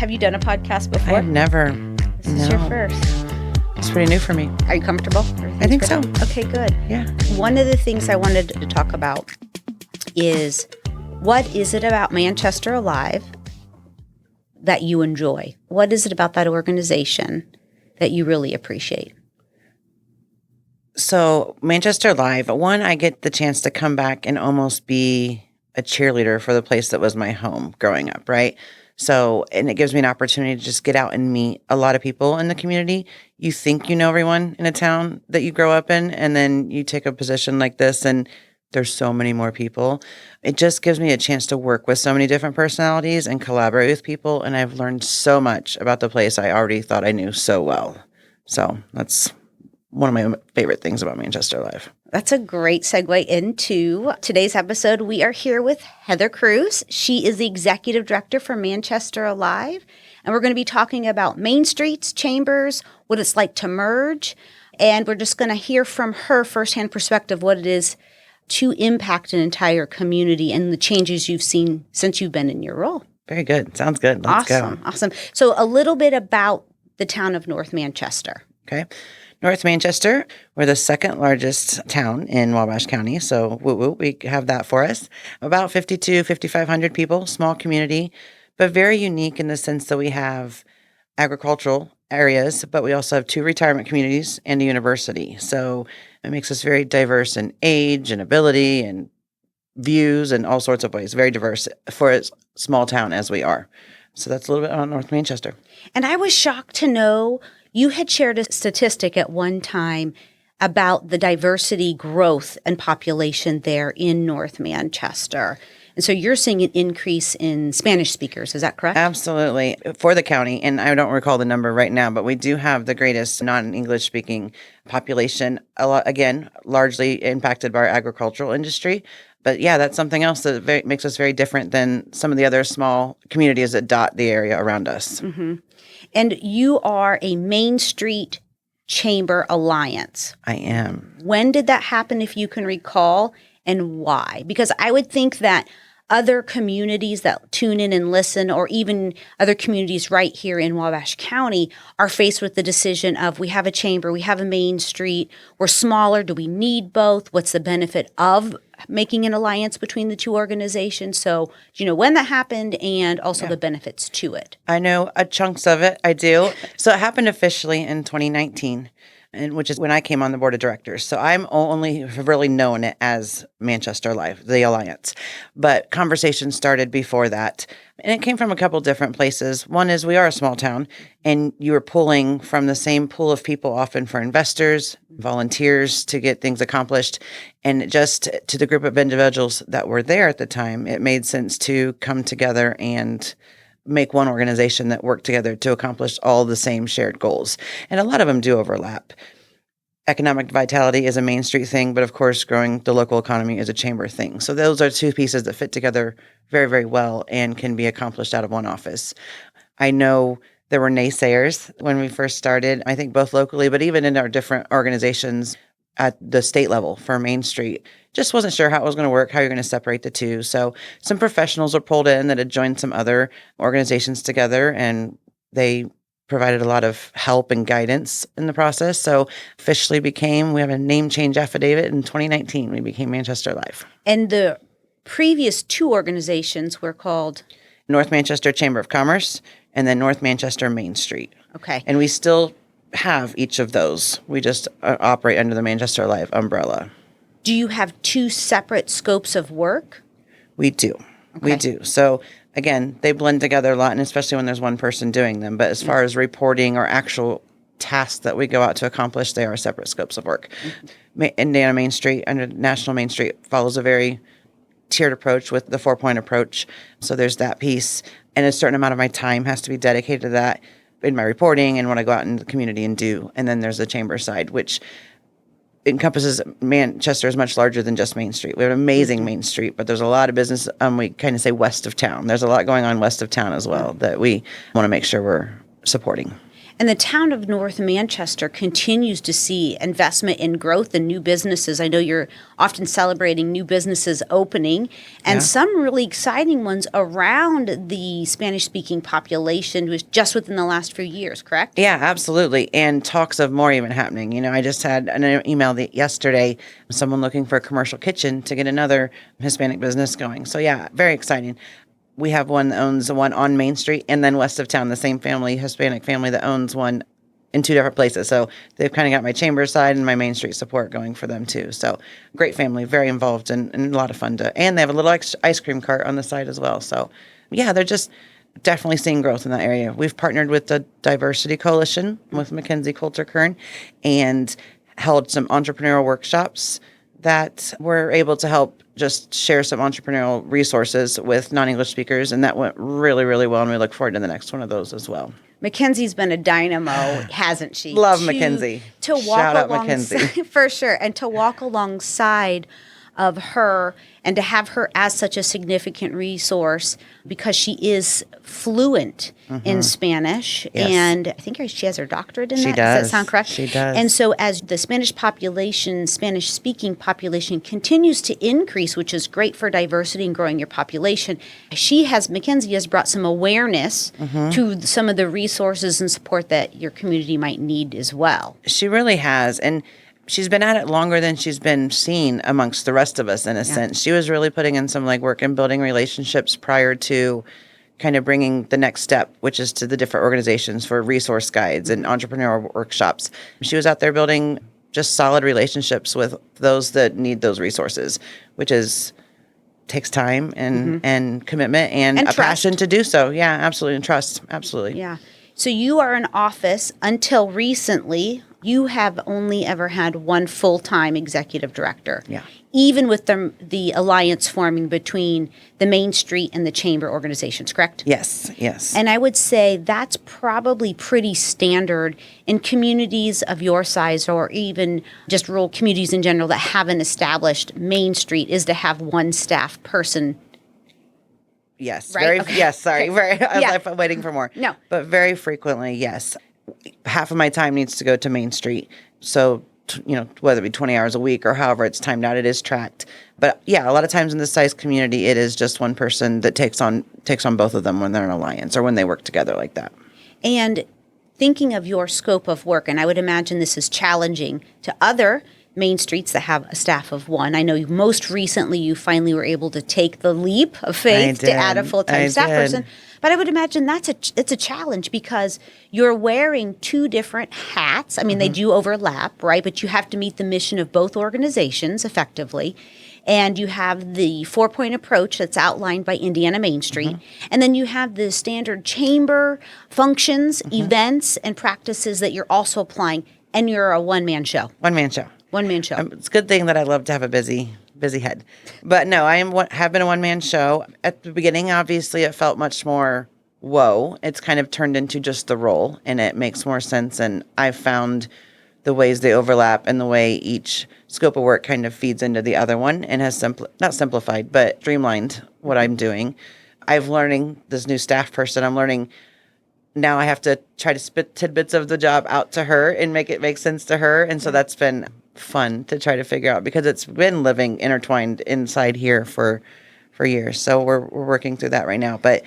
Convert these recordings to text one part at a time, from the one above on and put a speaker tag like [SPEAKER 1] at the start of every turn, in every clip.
[SPEAKER 1] Have you done a podcast before?
[SPEAKER 2] I've never.
[SPEAKER 1] This is your first.
[SPEAKER 2] It's pretty new for me.
[SPEAKER 1] Are you comfortable?
[SPEAKER 2] I think so.
[SPEAKER 1] Okay, good.
[SPEAKER 2] Yeah.
[SPEAKER 1] One of the things I wanted to talk about is, what is it about Manchester Alive that you enjoy? What is it about that organization that you really appreciate?
[SPEAKER 2] So Manchester Alive, one, I get the chance to come back and almost be a cheerleader for the place that was my home growing up, right? So, and it gives me an opportunity to just get out and meet a lot of people in the community. You think you know everyone in a town that you grow up in, and then you take a position like this and there's so many more people. It just gives me a chance to work with so many different personalities and collaborate with people. And I've learned so much about the place I already thought I knew so well. So that's one of my favorite things about Manchester Alive.
[SPEAKER 1] That's a great segue into today's episode. We are here with Heather Cruz. She is the Executive Director for Manchester Alive. And we're going to be talking about Main Streets, chambers, what it's like to merge. And we're just going to hear from her firsthand perspective what it is to impact an entire community and the changes you've seen since you've been in your role.
[SPEAKER 2] Very good. Sounds good. Let's go.
[SPEAKER 1] Awesome. So a little bit about the town of North Manchester.
[SPEAKER 2] Okay. North Manchester, we're the second largest town in Wabash County, so we have that for us. About 5,500 people, small community, but very unique in the sense that we have agricultural areas, but we also have 2 retirement communities and a university. So it makes us very diverse in age and ability and views and all sorts of ways, very diverse for a small town as we are. So that's a little bit on North Manchester.
[SPEAKER 1] And I was shocked to know you had shared a statistic at one time about the diversity growth and population there in North Manchester. And so you're seeing an increase in Spanish speakers. Is that correct?
[SPEAKER 2] Absolutely. For the county, and I don't recall the number right now, but we do have the greatest non-English speaking population, again, largely impacted by our agricultural industry. But yeah, that's something else that makes us very different than some of the other small communities that dot the area around us.
[SPEAKER 1] Mm-hmm. And you are a Main Street Chamber Alliance.
[SPEAKER 2] I am.
[SPEAKER 1] When did that happen, if you can recall, and why? Because I would think that other communities that tune in and listen, or even other communities right here in Wabash County, are faced with the decision of, we have a chamber, we have a Main Street, we're smaller, do we need both? What's the benefit of making an alliance between the 2 organizations? So do you know when that happened, and also the benefits to it?
[SPEAKER 2] I know chunks of it. I do. So it happened officially in 2019. And which is when I came on the board of directors. So I'm only really known it as Manchester Alive, the Alliance. But conversations started before that. And it came from a couple different places. One is we are a small town, and you were pulling from the same pool of people, often for investors, volunteers to get things accomplished. And just to the group of individuals that were there at the time, it made sense to come together and make one organization that worked together to accomplish all the same shared goals. And a lot of them do overlap. Economic vitality is a Main Street thing, but of course, growing the local economy is a chamber thing. So those are 2 pieces that fit together very, very well and can be accomplished out of one office. I know there were naysayers when we first started, I think both locally, but even in our different organizations at the state level for Main Street. Just wasn't sure how it was going to work, how you're going to separate the 2. So some professionals were pulled in that had joined some other organizations together, and they provided a lot of help and guidance in the process. So officially we have a name change affidavit in 2019. We became Manchester Alive.
[SPEAKER 1] And the previous 2 organizations were called?
[SPEAKER 2] North Manchester Chamber of Commerce and then North Manchester Main Street.
[SPEAKER 1] Okay.
[SPEAKER 2] And we still have each of those. We just operate under the Manchester Alive umbrella.
[SPEAKER 1] Do you have 2 separate scopes of work?
[SPEAKER 2] We do. Okay. We do. So again, they blend together a lot, and especially when there's one person doing them. But as far as reporting or actual tasks that we go out to accomplish, they are separate scopes of work. Mm-hmm. Indiana Main Street under National Main Street follows a very tiered approach with the 4-point approach. So there's that piece. And a certain amount of my time has to be dedicated to that in my reporting and when I go out in the community and do. And then there's the chamber side, which encompasses Manchester is much larger than just Main Street. We have an amazing Main Street, but there's a lot of business, we kind of say west of town. There's a lot going on west of town as well that we want to make sure we're supporting.
[SPEAKER 1] And the town of North Manchester continues to see investment in growth and new businesses. I know you're often celebrating new businesses opening and some really exciting ones around the Spanish-speaking population was just within the last few years, correct?
[SPEAKER 2] Yeah, absolutely. And talks of more even happening. You know, I just had an email yesterday, someone looking for a commercial kitchen to get another Hispanic business going. So yeah, very exciting. We have one that owns one on Main Street, and then west of town, the same family, Hispanic family, that owns one in two different places. So they've kind of got my chamber side and my Main Street support going for them too. So great family, very involved, and a lot of fun and they have a little ice cream cart on the side as well. So yeah, they're just definitely seeing growth in that area. We've partnered with the Diversity Coalition with Mackenzie Coulter Kern and held some entrepreneurial workshops that were able to help just share some entrepreneurial resources with non-English speakers. And that went really, really well. And we look forward to the next one of those as well.
[SPEAKER 1] Mackenzie's been a dynamo, hasn't she?
[SPEAKER 2] Love Mackenzie.
[SPEAKER 1] To walk
[SPEAKER 2] Shout out Mackenzie.
[SPEAKER 1] For sure. And to walk alongside of her and to have her as such a significant resource because she is fluent in Spanish.
[SPEAKER 2] Yes.
[SPEAKER 1] And I think she has her doctorate in that.
[SPEAKER 2] She does.
[SPEAKER 1] Does that sound correct?
[SPEAKER 2] She does.
[SPEAKER 1] And so as the Spanish population, Spanish-speaking population continues to increase, which is great for diversity and growing your population, Mackenzie has brought some awareness to some of the resources and support that your community might need as well.
[SPEAKER 2] She really has. And she's been at it longer than she's been seen amongst the rest of us, in a sense. She was really putting in some legwork and building relationships prior to kind of bringing the next step, which is to the different organizations for resource guides and entrepreneurial workshops. She was out there building just solid relationships with those that need those resources, which takes time and commitment and a passion to do so. Yeah, absolutely. And trust. Absolutely.
[SPEAKER 1] Yeah. So you are in office until recently. You have only ever had one full-time executive director.
[SPEAKER 2] Yeah.
[SPEAKER 1] Even with the alliance forming between the Main Street and the Chamber organizations, correct?
[SPEAKER 2] Yes, yes.
[SPEAKER 1] And I would say that's probably pretty standard in communities of your size or even just rural communities in general that haven't established Main Street is to have one staff person.
[SPEAKER 2] Yes.
[SPEAKER 1] Right? Okay.
[SPEAKER 2] Yes, sorry.
[SPEAKER 1] Okay.
[SPEAKER 2] I'm waiting for more.
[SPEAKER 1] No.
[SPEAKER 2] But very frequently, yes. Half of my time needs to go to Main Street. So, whether it be 20 hours a week or however it's timed out, it is tracked. But yeah, a lot of times in this size community, it is just one person that takes on both of them when they're in alliance or when they work together like that.
[SPEAKER 1] And thinking of your scope of work, and I would imagine this is challenging to other Main Streets that have a staff of one. I know most recently you finally were able to take the leap of faith to add a full-time staff person. But I would imagine it's a challenge because you're wearing two different hats. I mean, they do overlap, right? But you have to meet the mission of both organizations effectively. And you have the 4-point approach that's outlined by Indiana Main Street. And then you have the standard chamber functions, events, and practices that you're also applying. And you're a one-man show.
[SPEAKER 2] One-man show.
[SPEAKER 1] One-man show.
[SPEAKER 2] It's a good thing that I love to have a busy head. But no, have been a one-man show. At the beginning, obviously, it felt much more, whoa. It's kind of turned into just the role, and it makes more sense. And I've found the ways they overlap and the way each scope of work kind of feeds into the other one and has not simplified, but streamlined what I'm doing. I'm learning this new staff person. I'm learning now I have to try to spit tidbits of the job out to her and make it make sense to her. And so that's been fun to try to figure out because it's been living intertwined inside here for years. So we're working through that right now. But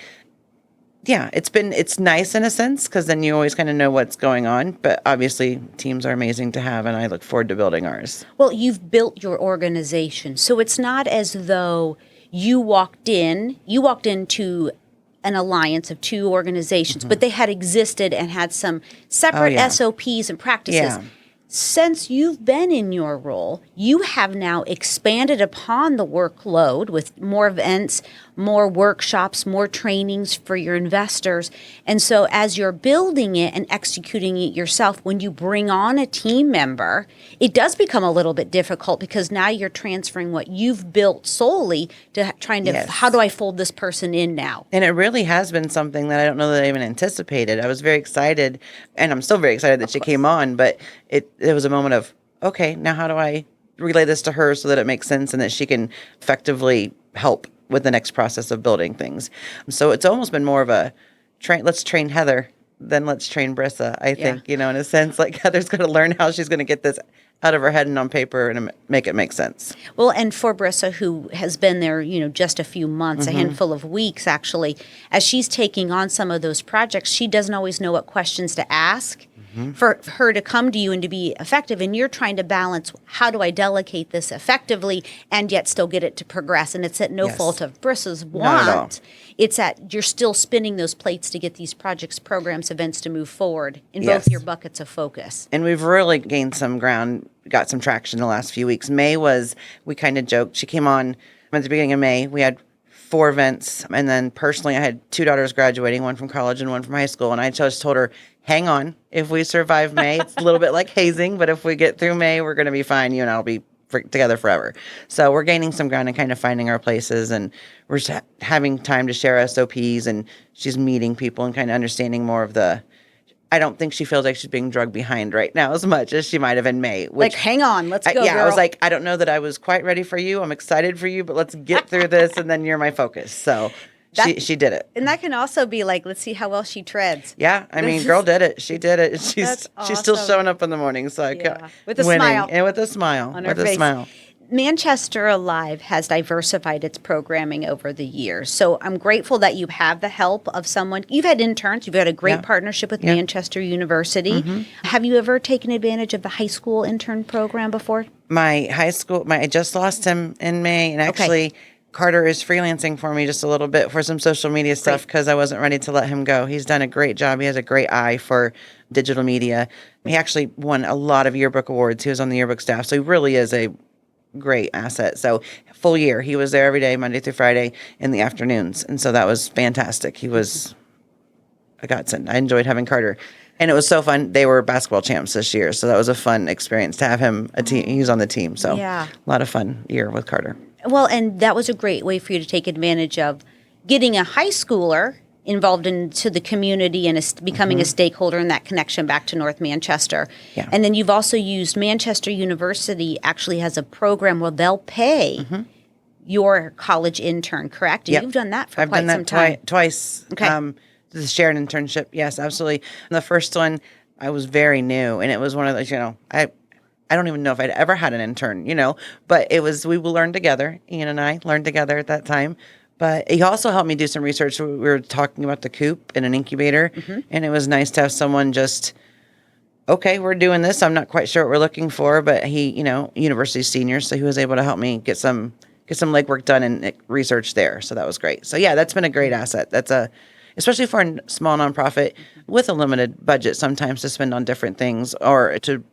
[SPEAKER 2] yeah, it's nice in a sense because then you always kind of know what's going on. But obviously teams are amazing to have and I look forward to building ours.
[SPEAKER 1] Well, you've built your organization. So it's not as though you walked into an alliance of two organizations, but they had existed and had some separate SOPs and practices.
[SPEAKER 2] Yeah.
[SPEAKER 1] Since you've been in your role, you have now expanded upon the workload with more events, more workshops, more trainings for your investors. And so as you're building it and executing it yourself, when you bring on a team member, it does become a little bit difficult because now you're transferring what you've built solely to trying to, how do I fold this person in now?
[SPEAKER 2] And it really has been something that I don't know that I even anticipated. I was very excited, and I'm still very excited that she came on, but it was a moment of, okay, now how do I relay this to her so that it makes sense and that she can effectively help with the next process of building things. So it's almost been more of a let's train Heather then let's train Brissa, I think, in a sense, like Heather's going to learn how she's going to get this out of her head and on paper and make it make sense.
[SPEAKER 1] Well, and for Brissa, who has been there, just a few months, a handful of weeks, actually, as she's taking on some of those projects, she doesn't always know what questions to ask for her to come to you and to be effective. And you're trying to balance, how do I delegate this effectively and yet still get it to progress? And it's at no fault of Brissa's want. It's at you're still spinning those plates to get these projects, programs, events to move forward in both your buckets of focus.
[SPEAKER 2] And we've really gained some ground, got some traction the last few weeks. May was, we kind of joked, she came on at the beginning of May. We had 4 events. And then personally, I had 2 daughters graduating, one from college and one from high school. And I just told her, hang on. If we survive May, it's a little bit like hazing, but if we get through May, we're going to be fine. You and I will be together forever. So we're gaining some ground and kind of finding our places, and we're just having time to share SOPs, and she's meeting people and kind of understanding more of I don't think she feels like she's being drugged behind right now as much as she might have in May.
[SPEAKER 1] Like, hang on, let's go, girl.
[SPEAKER 2] I was like, I don't know that I was quite ready for you. I'm excited for you, but let's get through this, and then you're my focus. So she did it.
[SPEAKER 1] And that can also be like, let's see how well she treads.
[SPEAKER 2] Yeah, I mean, girl did it. She did it. She's still showing up in the morning. So
[SPEAKER 1] with a smile.
[SPEAKER 2] And with a smile.
[SPEAKER 1] On her face. Manchester Alive has diversified its programming over the years. So I'm grateful that you have the help of someone. You've had interns. You've had a great partnership with Manchester University. Have you ever taken advantage of the high school intern program before?
[SPEAKER 2] My high school, I just lost him in May. And actually, Carter is freelancing for me just a little bit for some social media stuff because I wasn't ready to let him go. He's done a great job. He has a great eye for digital media. He actually won a lot of yearbook awards. He was on the yearbook staff. So he really is a great asset. So full year, he was there every day, Monday through Friday in the afternoons. And so that was fantastic. He was a godsend. I enjoyed having Carter. And it was so fun. They were basketball champs this year. So that was a fun experience to have him. He's on the team. So a lot of fun year with Carter.
[SPEAKER 1] Well, and that was a great way for you to take advantage of getting a high schooler involved into the community and becoming a stakeholder in that connection back to North Manchester. Yeah. And then you've also used Manchester University actually has a program where they'll pay your college intern, correct? And you've done that for quite some time.
[SPEAKER 2] I've done that twice. Okay. The shared internship. Yes, absolutely. The first one, I was very new, and it was one of those, I don't even know if I'd ever had an intern, but it was, we learned together. Ian and I learned together at that time. But he also helped me do some research. We were talking about the coop and an incubator, and it was nice to have someone just, okay, we're doing this. I'm not quite sure what we're looking for, but he, university senior, so he was able to help me get some legwork done and research there. So that was great. So yeah, that's been a great asset. That's especially for a small nonprofit with a limited budget, sometimes to spend on different things or to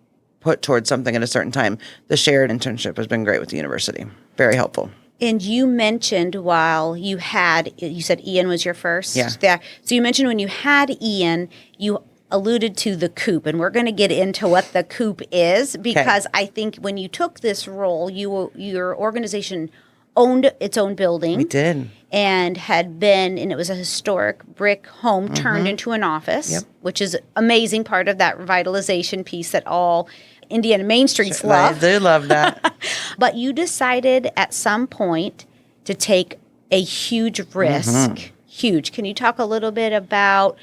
[SPEAKER 2] put towards something at a certain time. The shared internship has been great with the university. Very helpful.
[SPEAKER 1] And you mentioned you said Ian was your first?
[SPEAKER 2] Yeah.
[SPEAKER 1] So you mentioned when you had Ian, you alluded to the coop, and we're going to get into what the coop is because I think when you took this role, your organization owned its own building.
[SPEAKER 2] We did.
[SPEAKER 1] And it was a historic brick home turned into an office, which is amazing part of that revitalization piece that all Indiana Main Streets love.
[SPEAKER 2] I do love that.
[SPEAKER 1] But you decided at some point to take a huge risk. Huge. Can you talk a little bit about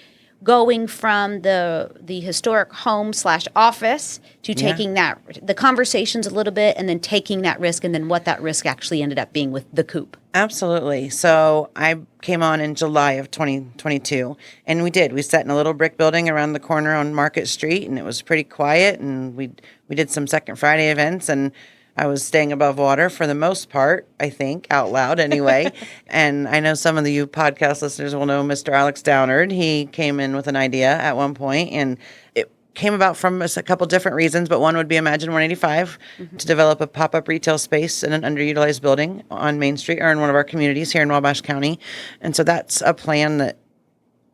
[SPEAKER 1] going from the historic home / office to taking the conversations a little bit and then taking that risk and then what that risk actually ended up being with the coop?
[SPEAKER 2] Absolutely. So I came on in July of 2022, and we sat in a little brick building around the corner on Market Street, and it was pretty quiet, and we did some Second Friday events, and I was staying above water for the most part, I think, out loud anyway. And I know some of you podcast listeners will know Mr. Alex Downard. He came in with an idea at one point, and it came about from a couple different reasons, but one would be Imagine 185 to develop a pop-up retail space in an underutilized building on Main Street or in one of our communities here in Wabash County. And so that's a plan that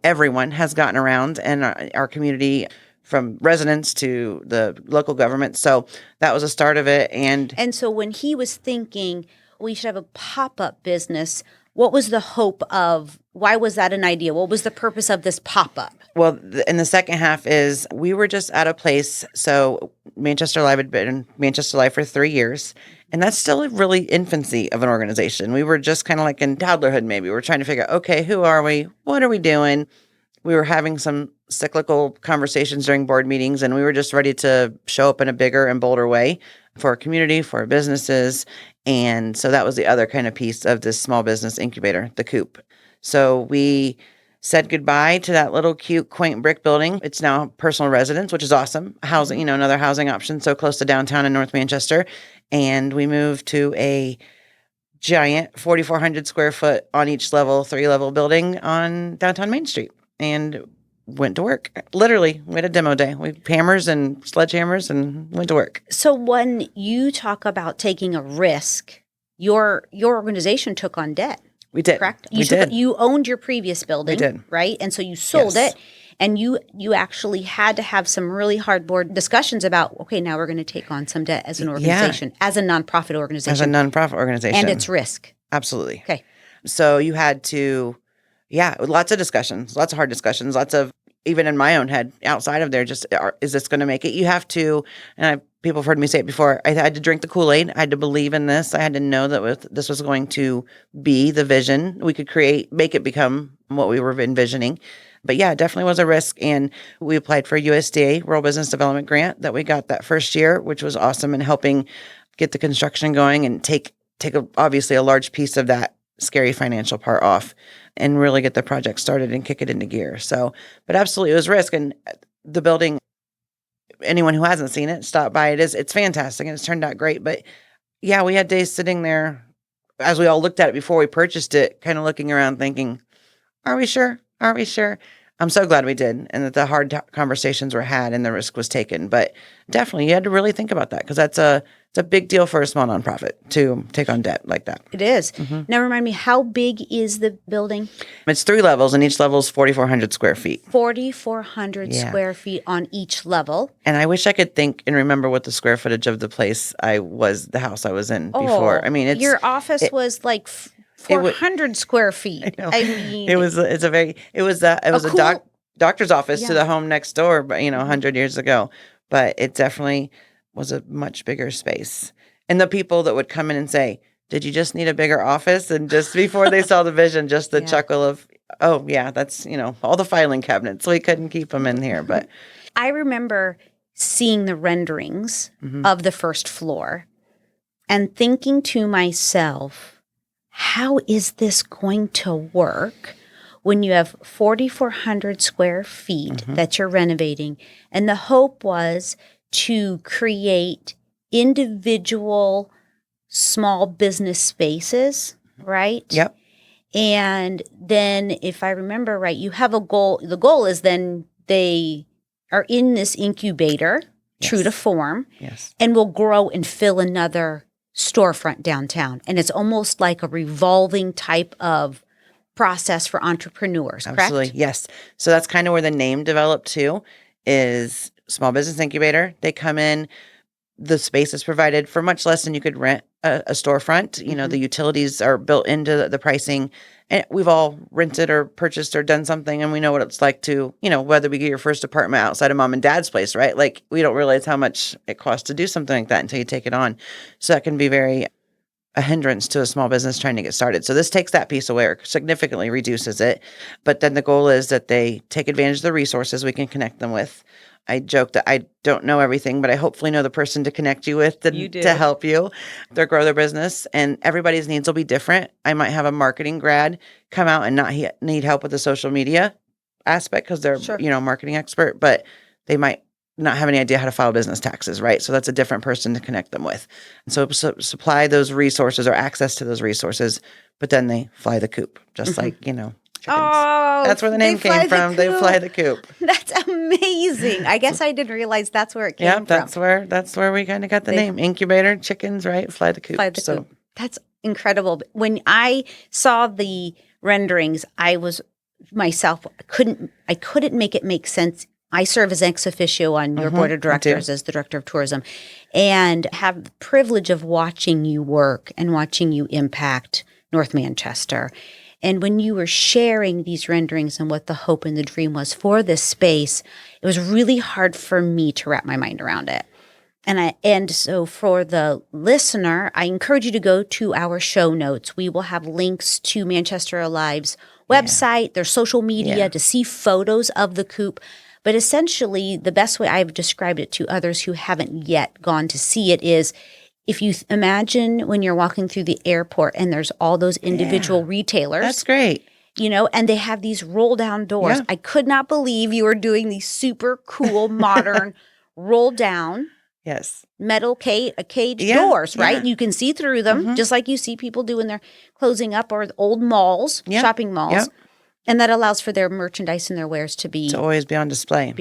[SPEAKER 2] everyone has gotten around, and our community, from residents to the local government. So that was the start of it. And
[SPEAKER 1] so when he was thinking we should have a pop-up business, what was the hope of, why was that an idea? What was the purpose of this pop-up?
[SPEAKER 2] Well, in the second half is we were just at a place. So Manchester Live had been in Manchester Live for 3 years. And that's still a really infancy of an organization. We were just kind of like in toddlerhood maybe. We're trying to figure out, okay, who are we? What are we doing? we were having some cyclical conversations during board meetings, and we were just ready to show up in a bigger and bolder way for our community, for our businesses. And so that was the other kind of piece of this small business incubator, the Coop. So we said goodbye to that little cute, quaint brick building. It's now personal residence, which is awesome. Housing, another housing option so close to downtown in North Manchester. And we moved to a giant 4,400 square foot on each level, 3-level building on downtown Main Street, and went to work. Literally, we had a demo day. We had hammers and sledgehammers and went to work.
[SPEAKER 1] So when you talk about taking a risk, your organization took on debt.
[SPEAKER 2] We did.
[SPEAKER 1] Correct?
[SPEAKER 2] We did.
[SPEAKER 1] You owned your previous building.
[SPEAKER 2] We did.
[SPEAKER 1] Right? And so you sold
[SPEAKER 2] Yes.
[SPEAKER 1] it. And you actually had to have some really hard board discussions about, okay, now we're going to take on some debt as an organization, as a nonprofit organization.
[SPEAKER 2] As a nonprofit organization.
[SPEAKER 1] And it's risk.
[SPEAKER 2] Absolutely.
[SPEAKER 1] Okay.
[SPEAKER 2] So you had to, lots of discussions, lots of hard discussions, lots of, even in my own head, outside of there, just, is this going to make it? You have to, and people have heard me say it before, I had to drink the Kool-Aid. I had to believe in this. I had to know that this was going to be the vision we could make it become what we were envisioning. But yeah, it definitely was a risk. And we applied for a USDA Rural Business Development Grant that we got that first year, which was awesome in helping get the construction going and take obviously a large piece of that scary financial part off and really get the project started and kick it into gear. So, but absolutely it was risk. And the building, anyone who hasn't seen it, stop by. It's fantastic and it's turned out great. But yeah, we had days sitting there as we all looked at it before we purchased it, kind of looking around thinking, are we sure? Are we sure? I'm so glad we did, and that the hard conversations were had and the risk was taken. But definitely, you had to really think about that because it's a big deal for a small nonprofit to take on debt like that.
[SPEAKER 1] It is. Now, remind me, how big is the building?
[SPEAKER 2] It's 3 levels, and each level is 4,400 square feet.
[SPEAKER 1] 4,400 square feet on each level.
[SPEAKER 2] And I wish I could think and remember what the square footage of the place the house I was in before. I mean,
[SPEAKER 1] your office was like 400 square feet. I mean,
[SPEAKER 2] it was a doctor's office to the home next door, but 100 years ago. But it definitely was a much bigger space. And the people that would come in and say, "Did you just need a bigger office?" And just before they saw the vision, just the chuckle of, "Oh yeah, that's all the filing cabinets. We couldn't keep them in here." But
[SPEAKER 1] I remember seeing the renderings of the first floor and thinking to myself, how is this going to work when you have 4,400 square feet that you're renovating? And the hope was to create individual small business spaces, right?
[SPEAKER 2] Yep.
[SPEAKER 1] And then if I remember right, you have a goal. The goal is then they are in this incubator, true to form, and will grow and fill another storefront downtown. And it's almost like a revolving type of process for entrepreneurs, correct?
[SPEAKER 2] Absolutely, yes. So that's kind of where the name developed too, is small business incubator. They come in, the space is provided for much less than you could rent a storefront. The utilities are built into the pricing. And we've all rented or purchased or done something, and we know what it's like to, whether we get your first apartment outside of mom and dad's place, right? Like, we don't realize how much it costs to do something like that until you take it on. So that can be a hindrance to a small business trying to get started. So this takes that piece away or significantly reduces it. But then the goal is that they take advantage of the resources we can connect them with. I joke that I don't know everything, but I hopefully know the person to connect you with to help you grow their business. And everybody's needs will be different. I might have a marketing grad come out and not need help with the social media aspect because they're, a marketing expert, but they might not have any idea how to file business taxes, right? So that's a different person to connect them with. And so supply those resources or access to those resources, but then they fly the coop, just like, chickens.
[SPEAKER 1] Oh,
[SPEAKER 2] that's where the name came from. They fly the coop.
[SPEAKER 1] That's amazing. I guess I didn't realize that's where it came from.
[SPEAKER 2] Yeah, that's where we kind of got the name. Incubator, chickens, right? Fly the coop.
[SPEAKER 1] Fly the coop. That's incredible. When I saw the renderings, I was myself I couldn't make it make sense. I serve as ex officio on your board of directors as the director of tourism, and have the privilege of watching you work and watching you impact North Manchester. And when you were sharing these renderings and what the hope and the dream was for this space, it was really hard for me to wrap my mind around it. And so for the listener, I encourage you to go to our show notes. We will have links to Manchester Alive's website, their social media, to see photos of the coop. But essentially, the best way I've described it to others who haven't yet gone to see it is, if you imagine when you're walking through the airport and there's all those individual retailers.
[SPEAKER 2] That's great.
[SPEAKER 1] And they have these roll down doors.
[SPEAKER 2] Yeah.
[SPEAKER 1] I could not believe you were doing these super cool, modern roll down metal cage doors, right? You can see through them, just like you see people do when they're closing up, or old malls, shopping malls.
[SPEAKER 2] Yep.
[SPEAKER 1] And that allows for their merchandise and their wares to
[SPEAKER 2] always be on display.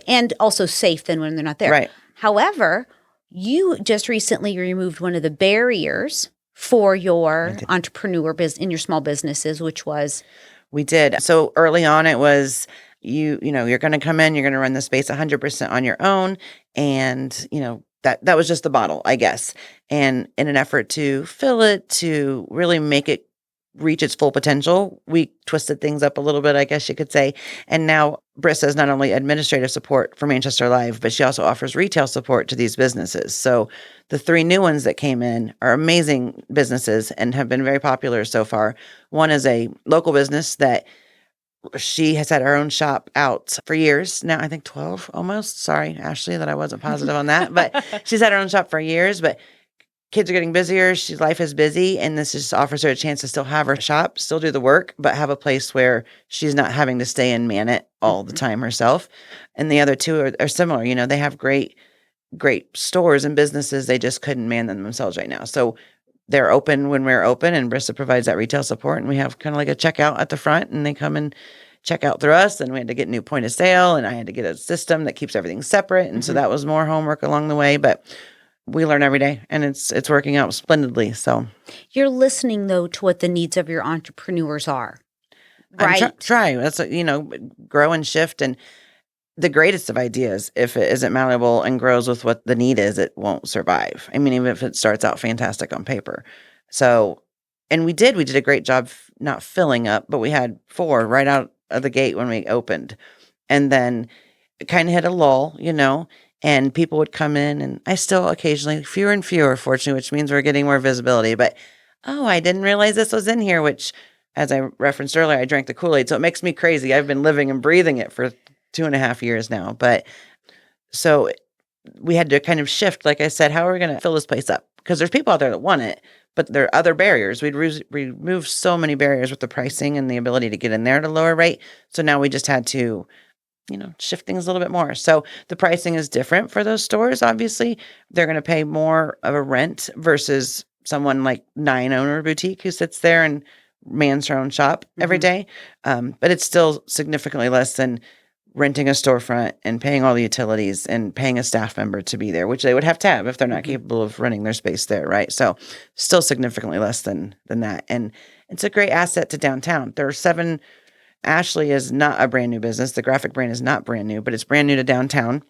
[SPEAKER 1] And also safe then when they're not there.
[SPEAKER 2] Right.
[SPEAKER 1] However, you just recently removed one of the barriers for your entrepreneur business in your small businesses, which was?
[SPEAKER 2] We did. So early on, it was you're going to come in, you're going to run the space 100% on your own. And, that was just the model, I guess. And in an effort to fill it, to really make it reach its full potential, we twisted things up a little bit, I guess you could say. And now Brissa is not only administrative support for Manchester Live, but she also offers retail support to these businesses. So the 3 new ones that came in are amazing businesses and have been very popular so far. One is a local business that she has had her own shop out for years now, I think 12 almost. Sorry, Ashley, that I wasn't positive on that. But she's had her own shop for years, but kids are getting busier. Life is busy, and this just offers her a chance to still have her shop, still do the work, but have a place where she's not having to stay and man it all the time herself. And the other 2 are similar. They have great stores and businesses. They just couldn't man them themselves right now. So they're open when we're open, and Brissa provides that retail support. And we have kind of like a checkout at the front, and they come and check out through us. And we had to get a new point of sale, and I had to get a system that keeps everything separate. And so that was more homework along the way, but we learn every day, and it's working out splendidly. So
[SPEAKER 1] you're listening though to what the needs of your entrepreneurs are, right?
[SPEAKER 2] Try. That's grow and shift. And the greatest of ideas, if it isn't malleable and grows with what the need is, it won't survive. I mean, even if it starts out fantastic on paper. So, and we did a great job not filling up, but we had 4 right out of the gate when we opened. And then it kind of hit a lull, and people would come in, and I still occasionally, fewer and fewer, fortunately, which means we're getting more visibility. But, I didn't realize this was in here, which, as I referenced earlier, I drank the Kool-Aid. So it makes me crazy. I've been living and breathing it for 2.5 years now. But so we had to kind of shift, like I said, how are we going to fill this place up? Because there's people out there that want it, but there are other barriers. We'd removed so many barriers with the pricing and the ability to get in there at a lower rate. So now we just had to shift things a little bit more. So the pricing is different for those stores. Obviously, they're going to pay more of a rent versus someone like 9-owner boutique who sits there and mans her own shop every day. But it's still significantly less than renting a storefront and paying all the utilities and paying a staff member to be there, which they would have to have if they're not capable of running their space there, right? So still significantly less than that. And it's a great asset to downtown. There are 7. Ashley is not a brand new business. The graphic brand is not brand new, but it's brand new to downtown.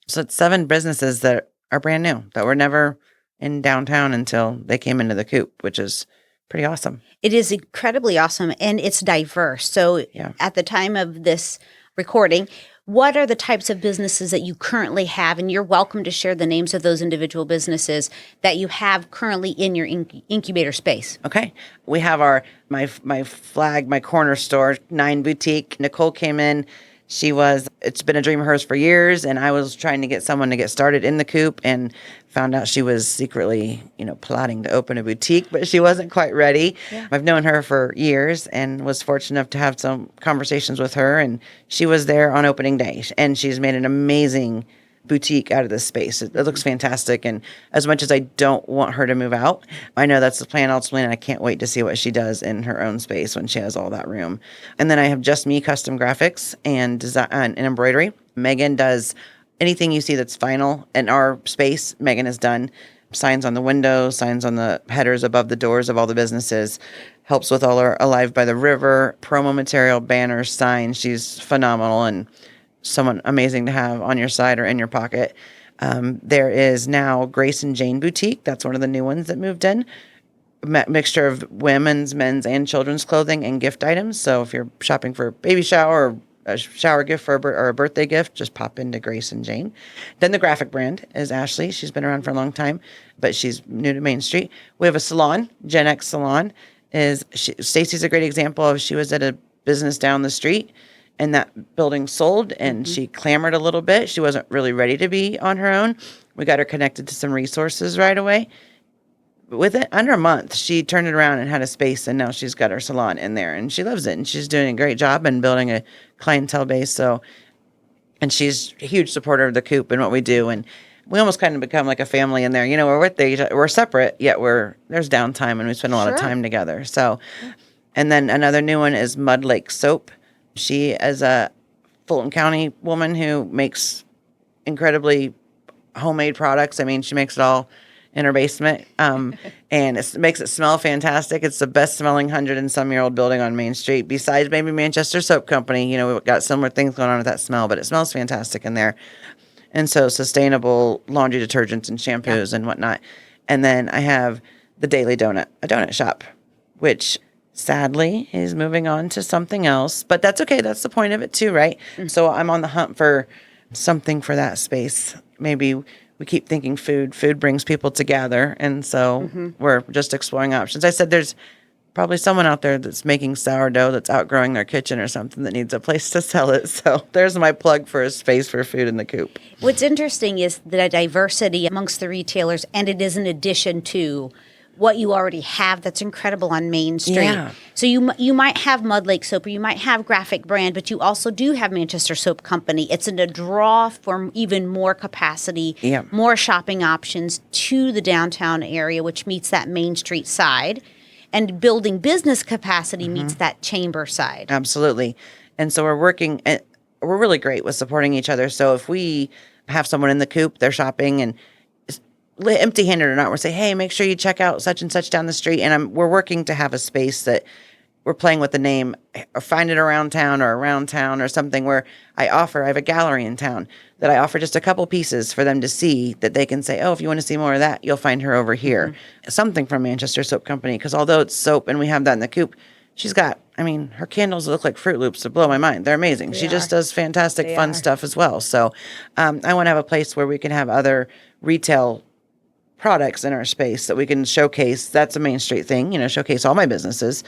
[SPEAKER 2] So it's 7 businesses that are brand new, that were never in downtown until they came into the coop, which is pretty awesome.
[SPEAKER 1] It is incredibly awesome, and it's diverse. So at the time of this recording, what are the types of businesses that you currently have? And you're welcome to share the names of those individual businesses that you have currently in your incubator space.
[SPEAKER 2] Okay. We have my flag, my corner store, 9 Boutique. Nicole came in. It's been a dream of hers for years, and I was trying to get someone to get started in the coop and found out she was secretly, plotting to open a boutique, but she wasn't quite ready. Yeah. I've known her for years and was fortunate enough to have some conversations with her, and she was there on opening day, and she's made an amazing boutique out of this space. It looks fantastic, and as much as I don't want her to move out, I know that's the plan ultimately, and I can't wait to see what she does in her own space when she has all that room. And then I have Just Me Custom Graphics and design and embroidery. Megan does anything you see that's final in our space. Megan has done signs on the windows, signs on the headers above the doors of all the businesses, helps with all our Alive by the River, promo material, banners, signs. She's phenomenal and someone amazing to have on your side or in your pocket. There is now Grace and Jane Boutique. That's one of the new ones that moved in. Mixture of women's, men's, and children's clothing and gift items. So if you're shopping for a baby shower or a shower gift for or a birthday gift, just pop into Grace and Jane. Then the graphic brand is Ashley. She's been around for a long time, but she's new to Main Street. We have a salon, Gen X Salon. Stacy's a great example of, she was at a business down the street and that building sold, and she clamored a little bit. She wasn't really ready to be on her own. We got her connected to some resources right away. Within under a month, she turned it around and had a space, and now she's got her salon in there, and she loves it, and she's doing a great job and building a clientele base. So, and she's a huge supporter of the Coop and what we do, and we almost kind of become like a family in there. You know, we're separate, yet there's downtime, and we spend a lot of time together. So, and then another new one is Mud Lake Soap. She is a Fulton County woman who makes incredibly homemade products. I mean, she makes it all in her basement, and it makes it smell fantastic. It's the best smelling 100-and-some-year-old building on Main Street, besides maybe Manchester Soap Company. You know, we've got similar things going on with that smell, but it smells fantastic in there. And so sustainable laundry detergents and shampoos and whatnot. And then I have the Daily Donut, a donut shop, which sadly is moving on to something else, but that's okay. That's the point of it too, right? So I'm on the hunt for something for that space. Maybe we keep thinking food brings people together. And so we're just exploring options. I said, there's probably someone out there that's making sourdough that's outgrowing their kitchen or something that needs a place to sell it. So there's my plug for a space for food in the Coop.
[SPEAKER 1] What's interesting is the diversity amongst the retailers, and it is an addition to what you already have that's incredible on Main Street.
[SPEAKER 2] Yeah.
[SPEAKER 1] So you might have Mud Lake Soap, or you might have Graphic Brand, but you also do have Manchester Soap Company. It's a draw for even more capacity, more shopping options to the downtown area, which meets that Main Street side. And building business capacity meets that chamber side.
[SPEAKER 2] Absolutely. And so we're really great with supporting each other. So if we have someone in the Coop, they're shopping, and empty-handed or not, we'll say, hey, make sure you check out such and such down the street. And we're working to have a space that we're playing with the name, or find it around town or something where I have a gallery in town that I offer just a couple pieces for them to see, that they can say, oh, if you want to see more of that, you'll find her over here. Something from Manchester Soap Company, because although it's soap and we have that in the Coop, she's got, her candles look like Fruit Loops to blow my mind. They're amazing. She just does fantastic, fun stuff as well. So I want to have a place where we can have other retail products in our space that we can showcase. That's a Main Street thing, showcase all my businesses,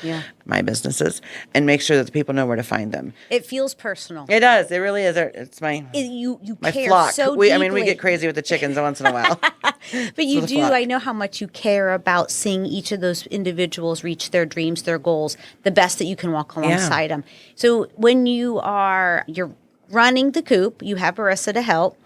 [SPEAKER 2] and make sure that the people know where to find them.
[SPEAKER 1] It feels personal.
[SPEAKER 2] It does. It really is. It's my
[SPEAKER 1] care
[SPEAKER 2] flock.
[SPEAKER 1] So deeply.
[SPEAKER 2] We get crazy with the chickens once in a while.
[SPEAKER 1] But you do. I know how much you care about seeing each of those individuals reach their dreams, their goals, the best that you can walk alongside them. So when you're running the Coop, you have Marissa to help.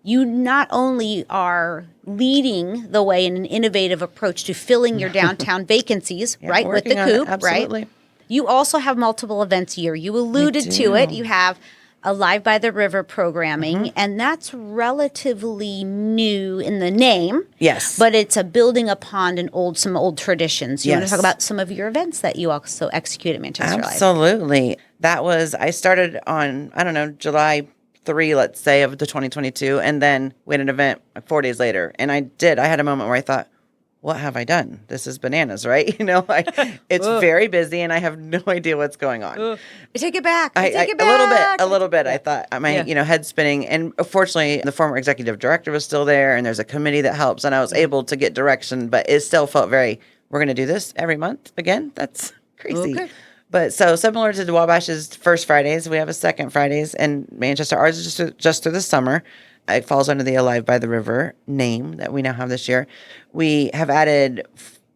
[SPEAKER 1] You not only are leading the way in an innovative approach to filling your downtown vacancies, right, with the Coop, right? You also have multiple events a year. You alluded to it. You have a Live by the River programming, and that's relatively new in the name. Yes. But it's a building upon some old traditions. You want to talk about some of your events that you also execute at Manchester Live?
[SPEAKER 2] Absolutely. I started on, July 3, let's say, of the 2022, and then we had an event 4 days later, and I had a moment where I thought, what have I done? This is bananas, right? It's very busy, and I have no idea what's going on.
[SPEAKER 1] Take it back.
[SPEAKER 2] A little bit. I thought my head spinning, and fortunately, the former executive director was still there, and there's a committee that helps, and I was able to get direction, but it still felt we're going to do this every month again. That's crazy. Okay. But so similar to Wabash's first Fridays, we have a second Fridays in Manchester. Ours is just through the summer. It falls under the Alive by the River name that we now have this year. We have added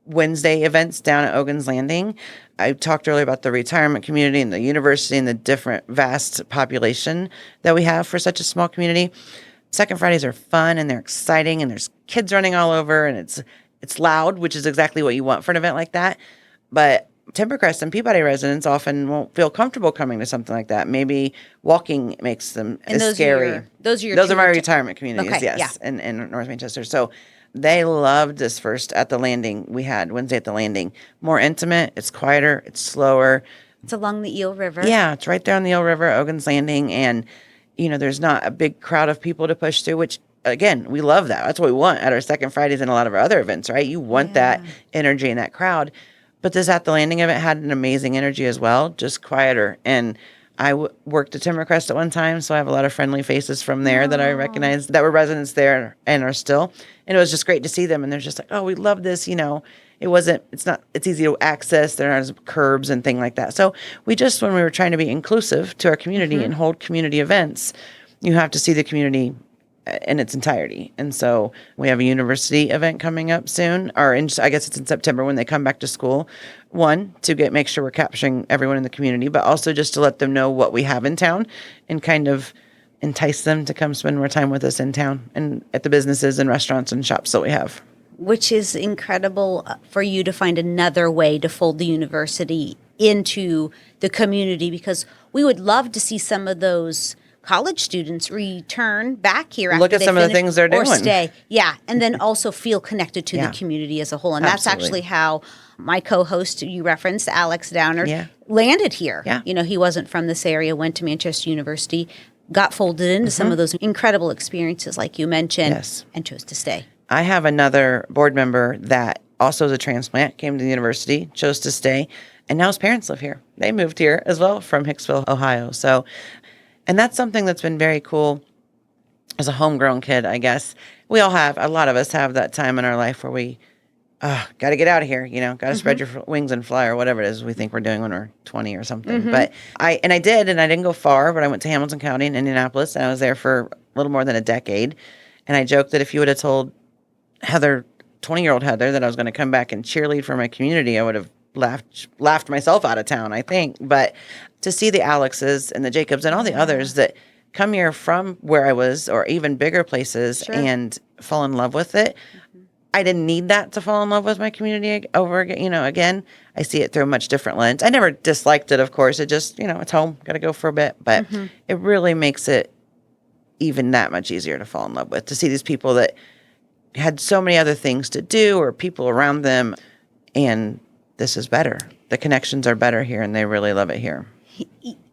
[SPEAKER 2] Wednesday events down at Ogun's Landing. I talked earlier about the retirement community and the university and the different vast population that we have for such a small community. Second Fridays are fun and they're exciting, and there's kids running all over, and it's loud, which is exactly what you want for an event like that. But Timbercrest and Peabody residents often won't feel comfortable coming to something like that. Maybe walking makes them scary. Those are my retirement communities, in North Manchester. So they loved this first at the Landing. We had Wednesday at the Landing. More intimate. It's quieter. It's slower.
[SPEAKER 1] It's along the Eel River.
[SPEAKER 2] Yeah, it's right there on the Eel River, Ogun's Landing. And, there's not a big crowd of people to push through, which, again, we love that. That's what we want at our second Fridays and a lot of our other events, right? You want that energy and that crowd. But this At the Landing event had an amazing energy as well, just quieter. And I worked at Timbercrest at one time, so I have a lot of friendly faces from there that I recognize that were residents there and are still. And it was just great to see them. And they're just like, oh, we love this. It's easy to access. There aren't curbs and things like that. So when we were trying to be inclusive to our community and hold community events, you have to see the community in its entirety. And so we have a university event coming up soon, I guess it's in September when they come back to school. One, to make sure we're capturing everyone in the community, but also just to let them know what we have in town and kind of entice them to come spend more time with us in town and at the businesses and restaurants and shops that we have.
[SPEAKER 1] Which is incredible for you to find another way to fold the university into the community, because we would love to see some of those college students return back here after
[SPEAKER 2] look at some of the things they're doing,
[SPEAKER 1] or stay, and then also feel connected to the community as a whole. And that's actually how my co-host you referenced, Alex Downer, landed here. He wasn't from this area, went to Manchester University, got folded into some of those incredible experiences like you mentioned, and chose to stay.
[SPEAKER 2] I have another board member that also is a transplant, came to the university, chose to stay, and now his parents live here. They moved here as well from Hicksville, Ohio. And that's something that's been very cool as a homegrown kid, I guess. A lot of us have that time in our life where we got to get out of here, got to spread your wings and fly, or whatever it is we think we're doing when we're 20 or something. But I didn't go far, but I went to Hamilton County in Indianapolis, and I was there for a little more than a decade. And I joked that if you would have told Heather, 20-year-old Heather, that I was going to come back and cheerlead for my community, I would have laughed myself out of town, I think. But to see the Alexes and the Jacobs and all the others that come here from where I was, or even bigger places, and fall in love with it. I didn't need that to fall in love with my community over again. Again, I see it through a much different lens. I never disliked it, of course. It just, it's home. Got to go for a bit. But it really makes it even that much easier to fall in love with, to see these people that had so many other things to do or people around them. And this is better. The connections are better here, and they really love it here.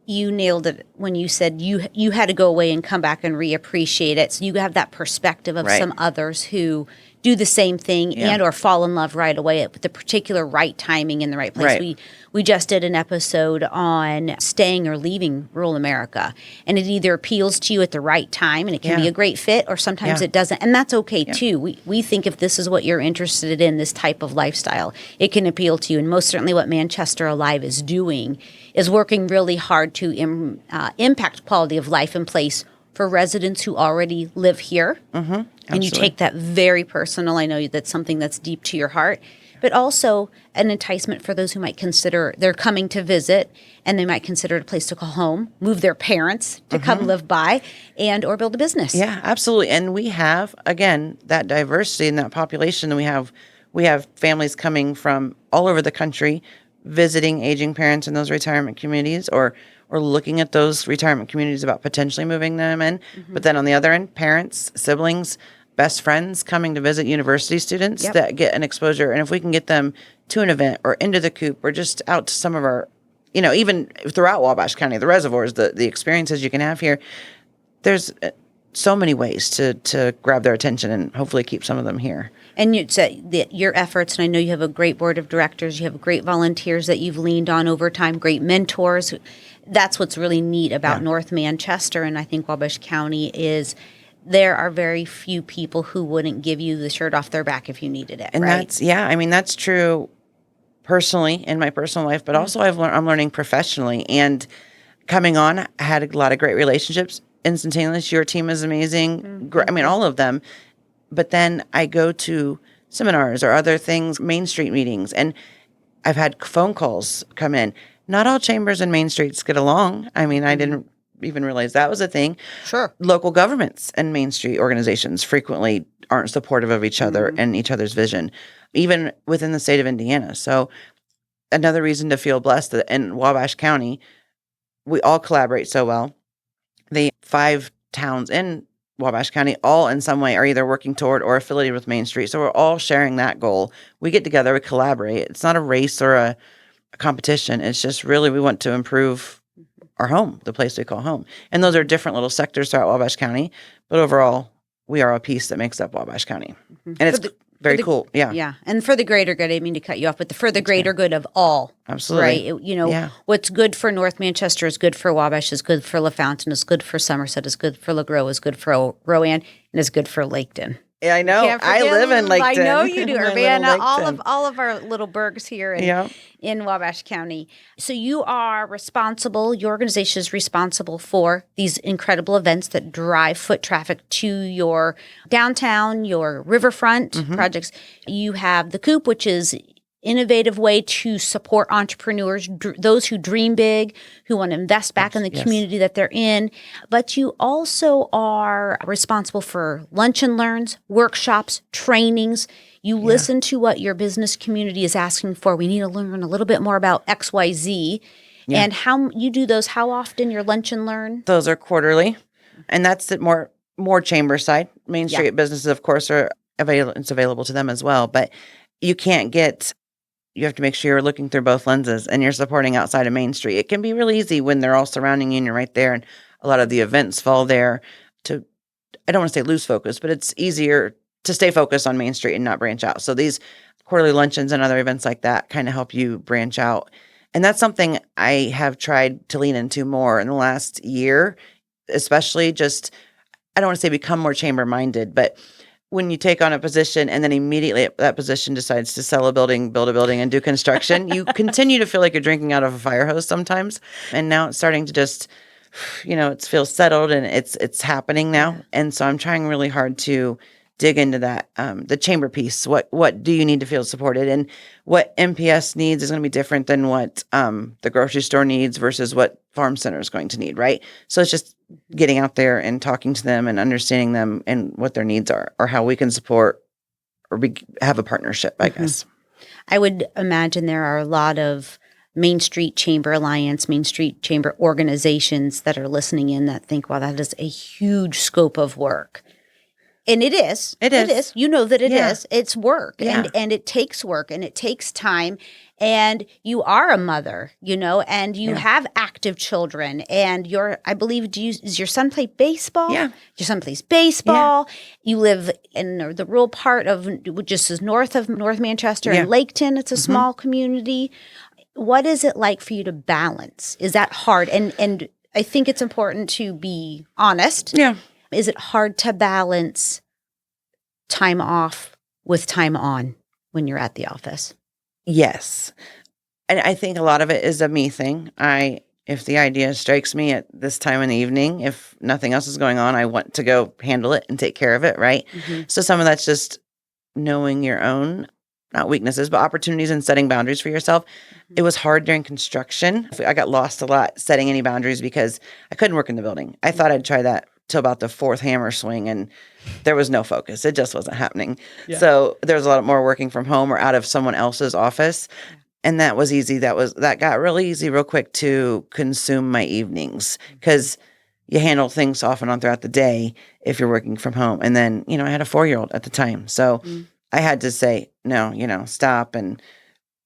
[SPEAKER 1] You nailed it when you said you had to go away and come back and reappreciate it. So you have that perspective of some others who do the same thing and or fall in love right away at the particular right timing in the right place.
[SPEAKER 2] Right.
[SPEAKER 1] We just did an episode on staying or leaving rural America, and it either appeals to you at the right time and it can be a great fit, or sometimes it doesn't, and that's okay too. We think if this is what you're interested in, this type of lifestyle, it can appeal to you. And most certainly what Manchester Alive is doing is working really hard to impact quality of life and place for residents who already live here. And you take that very personal. I know that's something that's deep to your heart, but also an enticement for those who might consider they're coming to visit, and they might consider it a place to call home, move their parents to come live by, and or build a business.
[SPEAKER 2] Yeah, absolutely. And we have, again, that diversity in that population. We have families coming from all over the country visiting aging parents in those retirement communities, or looking at those retirement communities about potentially moving them in. But then on the other end, parents, siblings, best friends coming to visit university students that get an exposure. And if we can get them to an event or into the coop or just out to some of our, even throughout Wabash County, the reservoirs, the experiences you can have here, there's so many ways to grab their attention and hopefully keep some of them here.
[SPEAKER 1] And your efforts, and I know you have a great board of directors, you have great volunteers that you've leaned on over time, great mentors. That's what's really neat about North Manchester, and I think Wabash County is there are very few people who wouldn't give you the shirt off their back if you needed it,
[SPEAKER 2] and
[SPEAKER 1] right?
[SPEAKER 2] That's true personally in my personal life, but also I'm learning professionally. And coming on, I had a lot of great relationships instantaneously. Your team is amazing. All of them. But then I go to seminars or other things, Main Street meetings, and I've had phone calls come in. Not all chambers and Main Streets get along. I didn't even realize that was a thing.
[SPEAKER 1] Sure.
[SPEAKER 2] Local governments and Main Street organizations frequently aren't supportive of each other and each other's vision, even within the state of Indiana. So another reason to feel blessed that in Wabash County, we all collaborate so well. The 5 towns in Wabash County all in some way are either working toward or affiliated with Main Street. So we're all sharing that goal. We get together, we collaborate. It's not a race or a competition. It's just really we want to improve our home, the place we call home. And those are different little sectors throughout Wabash County. But overall, we are a piece that makes up Wabash County. And very cool. Yeah.
[SPEAKER 1] Yeah. And for the greater good, I didn't mean to cut you off, but for the greater good of all.
[SPEAKER 2] Absolutely.
[SPEAKER 1] Right? What's good for North Manchester is good for Wabash, is good for LaFountain, is good for Somerset, is good for LaGros, is good for Rowan, and is good for Laketon.
[SPEAKER 2] Yeah, I know. I live in Laketon.
[SPEAKER 1] I know you do,
[SPEAKER 2] My
[SPEAKER 1] Urbana.
[SPEAKER 2] little
[SPEAKER 1] All of our little burgs here in Wabash County. So you are responsible. Your organization is responsible for these incredible events that drive foot traffic to your downtown, your riverfront projects. You have the Coop, which is innovative way to support entrepreneurs, those who dream big, who want to invest back in the community that they're in. But you also are responsible for lunch and learns, workshops, trainings. You listen to what your business community is asking for. We need to learn a little bit more about XYZ. Yeah. And how you do those, how often your lunch and learn?
[SPEAKER 2] Those are quarterly. And that's the more chamber side. Main Street businesses, of course, are available to them as well. But you have to make sure you're looking through both lenses and you're supporting outside of Main Street. It can be really easy when they're all surrounding you and you're right there, and a lot of the events fall there to, I don't want to say lose focus, but it's easier to stay focused on Main Street and not branch out. So these quarterly luncheons and other events like that kind of help you branch out. And that's something I have tried to lean into more in the last year, especially just, I don't want to say become more chamber minded, but when you take on a position and then immediately that position decides to sell a building, build a building, and do construction, you continue to feel like you're drinking out of a fire hose sometimes. And now it's starting to just, it feels settled and it's happening now. And so I'm trying really hard to dig into that, the chamber piece. What do you need to feel supported? And what MPS needs is going to be different than what the grocery store needs versus what Farm Center is going to need, right? So it's just getting out there and talking to them and understanding them and what their needs are, or how we can support or have a partnership, I guess.
[SPEAKER 1] I would imagine there are a lot of Main Street Chamber Alliance, Main Street Chamber organizations that are listening in that think, wow, that is a huge scope of work. And it is. It is. You know that it is. It's work. Yeah. And it takes work and it takes time. And you are a mother, and you have active children. And I believe, does your son play baseball? Yeah. Your son plays baseball. Yeah. You live in the rural part of, just as north of North Manchester and Laketon. It's a small community. What is it like for you to balance? Is that hard? And I think it's important to be honest. Yeah. Is it hard to balance time off with time on when you're at the office?
[SPEAKER 2] Yes. And I think a lot of it is a me thing. If the idea strikes me at this time in the evening, if nothing else is going on, I want to go handle it and take care of it, right? Mm-hmm. So some of that's just knowing your own, not weaknesses, but opportunities and setting boundaries for yourself. Mm-hmm. It was hard during construction. I got lost a lot setting any boundaries because I couldn't work in the building. I thought I'd try that till about the fourth hammer swing, and there was no focus. It just wasn't happening. Yeah. So there was a lot more working from home or out of someone else's office. Yeah. And that was easy. That got really easy real quick to consume my evenings, because you handle things off and on throughout the day if you're working from home. And then, I had a 4-year-old at the time. So I had to say, no, stop and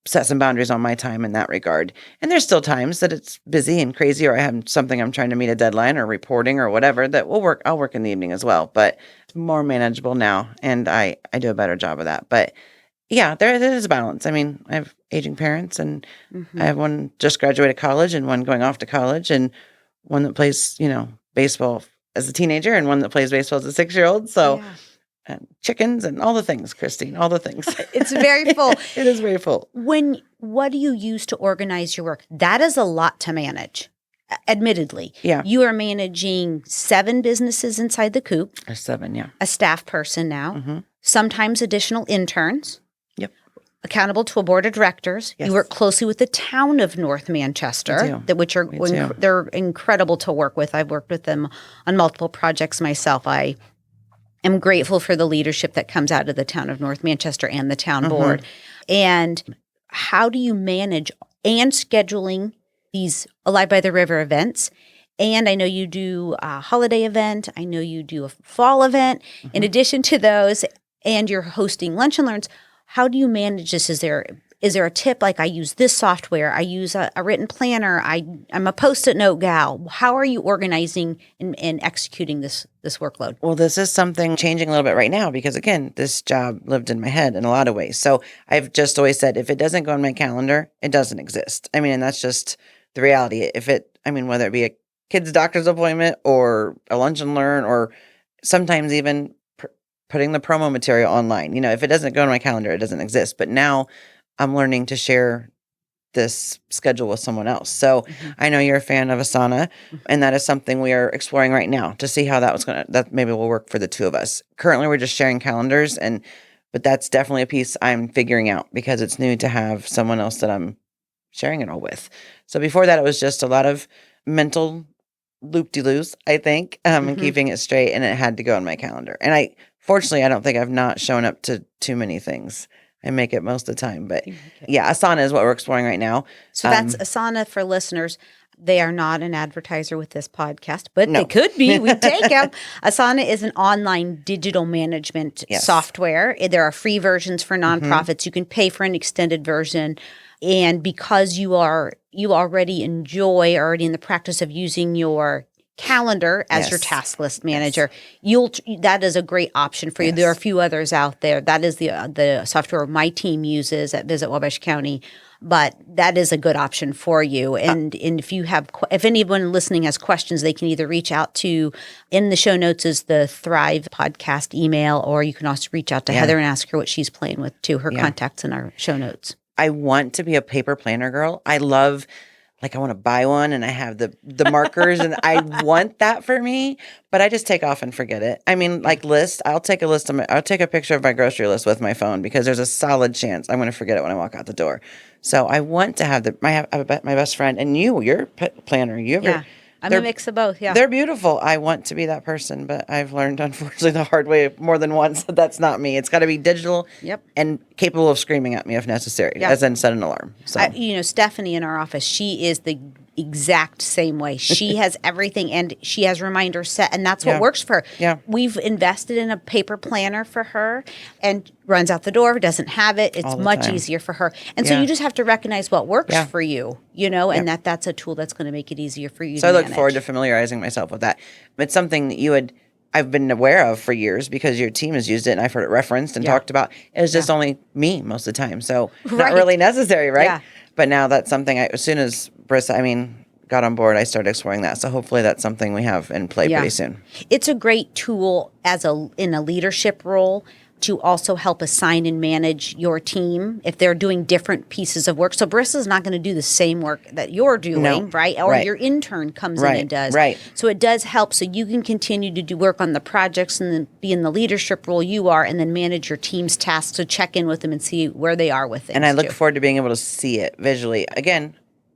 [SPEAKER 2] set some boundaries on my time in that regard. And there's still times that it's busy and crazy, or I have something I'm trying to meet a deadline or reporting or whatever that I'll work in the evening as well, but it's more manageable now. And I do a better job of that. But yeah, there is a balance. I mean, I have aging parents, and I have one just graduated college and one going off to college, and one that plays, baseball as a teenager and one that plays baseball as a 6-year-old. So and chickens and all the things, Christine, all the things.
[SPEAKER 1] It's very full.
[SPEAKER 2] It is very full.
[SPEAKER 1] What do you use to organize your work? That is a lot to manage, admittedly. Yeah. You are managing 7 businesses inside the Coop.
[SPEAKER 2] 7, yeah.
[SPEAKER 1] A staff person now. Sometimes additional interns.
[SPEAKER 2] Yep.
[SPEAKER 1] Accountable to a board of directors. Yes. You work closely with the town of North Manchester, they're incredible to work with. I've worked with them on multiple projects myself. I am grateful for the leadership that comes out of the town of North Manchester and the town board. And how do you manage and scheduling these Alive by the River events? And I know you do a holiday event. I know you do a fall event. In addition to those, and you're hosting lunch and learns, how do you manage this? Is there is there a tip? Like, I use this software, I use a written planner, I'm a Post-it note gal. How are you organizing and executing this workload?
[SPEAKER 2] Well, this is something changing a little bit right now because, again, this job lived in my head in a lot of ways. So I've just always said, if it doesn't go on my calendar, it doesn't exist. I mean, and that's just the reality. Whether it be a kid's doctor's appointment or a lunch and learn, or sometimes even putting the promo material online, if it doesn't go on my calendar, it doesn't exist. But now I'm learning to share this schedule with someone else. So I know you're a fan of Asana, and that is something we are exploring right now to see how that maybe will work for the two of us. Currently, we're just sharing calendars, but that's definitely a piece I'm figuring out because it's new to have someone else that I'm sharing it all with. So before that, it was just a lot of mental loop-de-loos, I think, and keeping it straight, and it had to go on my calendar. And fortunately, I don't think I've not shown up to too many things. I make it most of the time. But yeah, Asana is what we're exploring right now.
[SPEAKER 1] So that's Asana for listeners. They are not an advertiser with this podcast, but they could be. We take them. Asana is an online digital management software. There are free versions for nonprofits. You can pay for an extended version. And because you already in the practice of using your calendar as your task list manager, that is a great option for you. There are a few others out there. That is the software my team uses at Visit Wabash County, but that is a good option for you. And if anyone listening has questions, they can either reach out to, in the show notes is the Thrive podcast email, or you can also reach out to Heather and ask her what she's playing with too. Her contacts in our show notes.
[SPEAKER 2] I want to be a paper planner girl. I love, I want to buy one and I have the markers and I want that for me, but I just take off and forget it. I mean, list, I'll take a picture of my grocery list with my phone because there's a solid chance I'm going to forget it when I walk out the door. So I want to have my best friend, and you're a planner.
[SPEAKER 1] I'm a mix of both. Yeah.
[SPEAKER 2] They're beautiful. I want to be that person, but I've learned, unfortunately, the hard way more than once that that's not me. It's got to be digital and capable of screaming at me if necessary, as in set an alarm. So,
[SPEAKER 1] Stephanie in our office, she is the exact same way. She has everything, and she has reminders set, and that's what works for her.
[SPEAKER 2] Yeah.
[SPEAKER 1] We've invested in a paper planner for her, and runs out the door, doesn't have it. It's much easier for her. And so you just have to recognize what works for you, and that's a tool that's going to make it easier for you to manage.
[SPEAKER 2] So I look forward to familiarizing myself with that. It's something that I've been aware of for years because your team has used it and I've heard it referenced and talked about. It's just only me most of the time. So not really necessary, right? Yeah. But now that's something as soon as Brissa, got on board, I started exploring that. So hopefully that's something we have in play pretty soon.
[SPEAKER 1] It's a great tool in a leadership role to also help assign and manage your team if they're doing different pieces of work. So Brissa's not going to do the same work that you're doing, right? Or your intern comes in and does.
[SPEAKER 2] Right.
[SPEAKER 1] So it does help so you can continue to do work on the projects and then be in the leadership role you are and then manage your team's tasks. So check in with them and see where they are with things.
[SPEAKER 2] And I look forward to being able to see it visually. Again,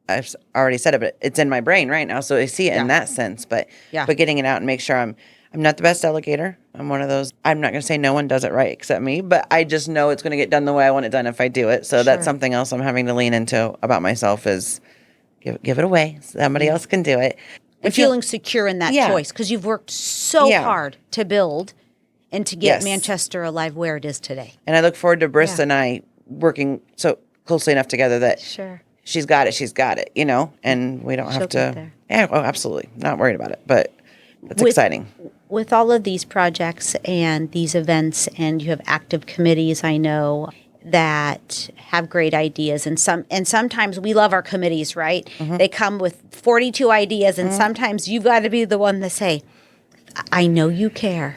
[SPEAKER 2] I've already said it, but it's in my brain right now. So I see it in that sense. But getting it out and make sure I'm not the best delegator. I'm one of those. I'm not going to say no one does it right except me, but I just know it's going to get done the way I want it done if I do it. So that's something else I'm having to lean into about myself is give it away. Somebody else can do it.
[SPEAKER 1] And feeling secure in that choice because you've worked so hard to build and to get Manchester alive where it is today.
[SPEAKER 2] And I look forward to Brissa and I working so closely enough together that she's got it, and we don't have to. Yeah, absolutely. Not worried about it, but it's exciting.
[SPEAKER 1] With all of these projects and these events, and you have active committees, I know, that have great ideas. And sometimes we love our committees, right? Mm-hmm. They come with 42 ideas, and sometimes you've got to be the one to say, I know you care.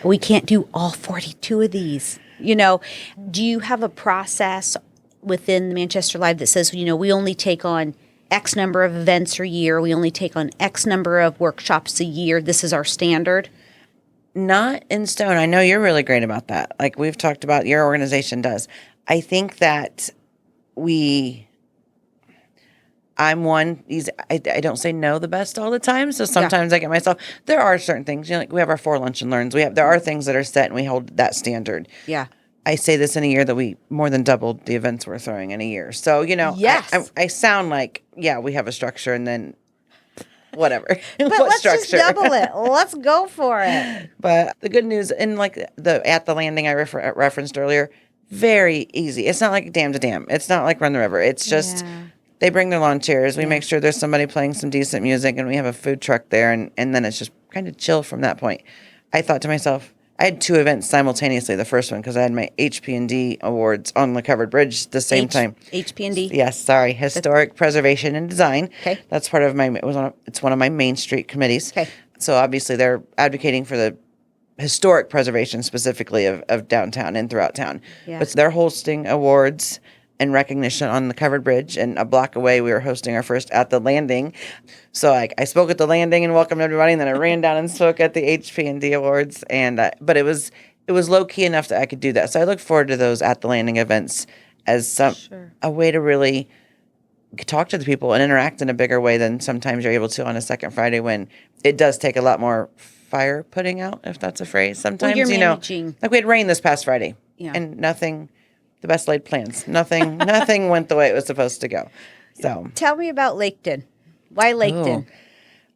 [SPEAKER 1] We can't do all 42 of these. Do you have a process within the Manchester Live that says, we only take on X number of events a year. We only take on X number of workshops a year. This is our standard.
[SPEAKER 2] Not in stone. I know you're really great about that. Like we've talked about, your organization does. I think that I'm one, I don't say no the best all the time. So sometimes I get myself, there are certain things, like we have our 4 lunch and learns. There are things that are set and we hold that standard.
[SPEAKER 1] Yeah.
[SPEAKER 2] I say this in a year that we more than doubled the events we're throwing in a year. So,
[SPEAKER 1] yes.
[SPEAKER 2] I sound like, we have a structure and then whatever.
[SPEAKER 1] But let's just double it. Let's go for it.
[SPEAKER 2] But the good news, and at the landing I referenced earlier, very easy. It's not like dam to dam. It's not like run the river. It's just
[SPEAKER 1] Yeah.
[SPEAKER 2] they bring their lawn chairs. We make sure there's somebody playing some decent music, and we have a food truck there, and then it's just kind of chill from that point. I thought to myself, I had two events simultaneously. The first one, because I had my HP&D awards on the covered bridge the same time.
[SPEAKER 1] HP&D.
[SPEAKER 2] Yes, sorry, historic preservation and design.
[SPEAKER 1] Okay.
[SPEAKER 2] That's part of my. It's one of my Main Street committees.
[SPEAKER 1] Okay.
[SPEAKER 2] So obviously they're advocating for the historic preservation specifically of downtown and throughout town.
[SPEAKER 1] Yeah.
[SPEAKER 2] But they're hosting awards and recognition on the covered bridge, and a block away we were hosting our first at the landing. So I spoke at the landing and welcomed everybody, and then I ran down and spoke at the HP&D awards. And but it was low key enough that I could do that. So I look forward to those at the landing events as a way to really talk to the people and interact in a bigger way than sometimes you're able to on a second Friday, when it does take a lot more fire putting out, if that's a phrase. Sometimes,
[SPEAKER 1] you're managing.
[SPEAKER 2] like we had rain this past Friday, and nothing, the best laid plans, nothing went the way it was supposed to go. So
[SPEAKER 1] tell me about Laketon. Why Laketon?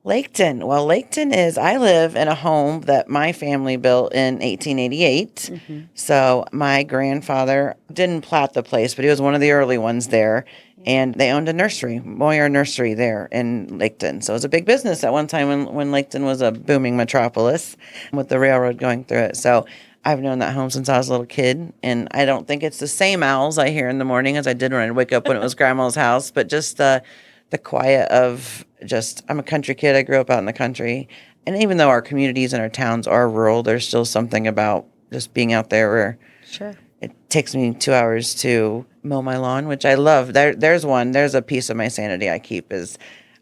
[SPEAKER 2] Laketon. Well, Laketon is, I live in a home that my family built in 1888. Mm-hmm. So my grandfather didn't plat the place, but he was one of the early ones there. And they owned a nursery, Moyer Nursery there in Laketon. So it was a big business at one time when Laketon was a booming metropolis with the railroad going through it. So I've known that home since I was a little kid. And I don't think it's the same owls I hear in the morning as I did when I'd wake up when it was grandma's house, but just the quiet of just, I'm a country kid. I grew up out in the country. And even though our communities and our towns are rural, there's still something about just being out there where it takes me 2 hours to mow my lawn, which I love. There's a piece of my sanity I keep is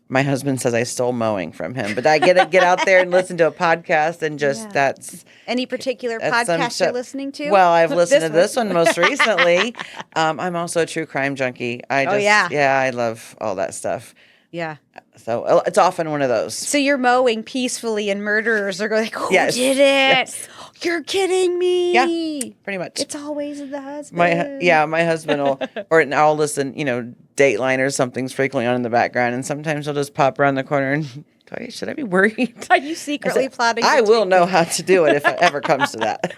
[SPEAKER 2] my husband says I stole mowing from him, but I get to get out there and listen to a podcast and just that's.
[SPEAKER 1] Any particular podcast you're listening to?
[SPEAKER 2] Well, I've listened to this one most recently. I'm also a true crime junkie. I love all that stuff.
[SPEAKER 1] Yeah.
[SPEAKER 2] So it's often one of those.
[SPEAKER 1] So you're mowing peacefully and murderers are going, who did it?
[SPEAKER 2] Yes.
[SPEAKER 1] You're kidding me.
[SPEAKER 2] Yeah, pretty much.
[SPEAKER 1] It's always the husband.
[SPEAKER 2] My husband will, or I'll listen, Dateline or something's frequently on in the background, and sometimes he'll just pop around the corner and, should I be worried?
[SPEAKER 1] Are you secretly plotting?
[SPEAKER 2] I will know how to do it if it ever comes to that.